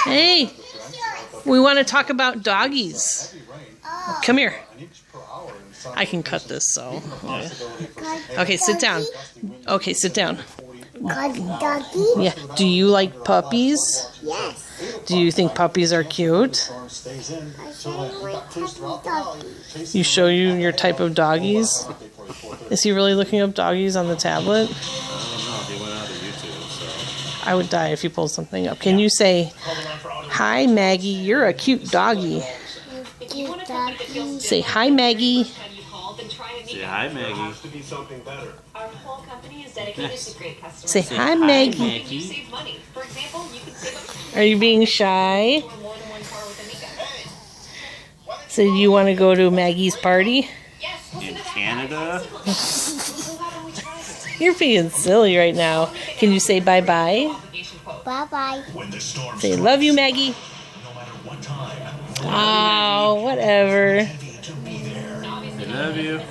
Hey, we want to talk about doggies. Come here. I can cut this, so. Okay, sit down. Okay, sit down. Yeah. Do you like puppies? Yes. Do you think puppies are cute? You show you your type of doggies? Is he really looking up doggies on the tablet? I don't know. He went out of YouTube, so. I would die if you pulled something up. Can you say, "Hi Maggie, you're a cute doggy"? Cute doggy. Say, "Hi Maggie." Say hi, Maggie. Our whole company is dedicated to great customers. Say, "Hi Maggie." Maggie. Save money. For example, you can save up Are you being shy? to more than one car with Amiga. So you want to go to Maggie's party? Yes, In Canada? You're being silly right now. Can you say bye-bye? Bye-bye. Say, "Love you, Maggie." Oh, whatever. I love you.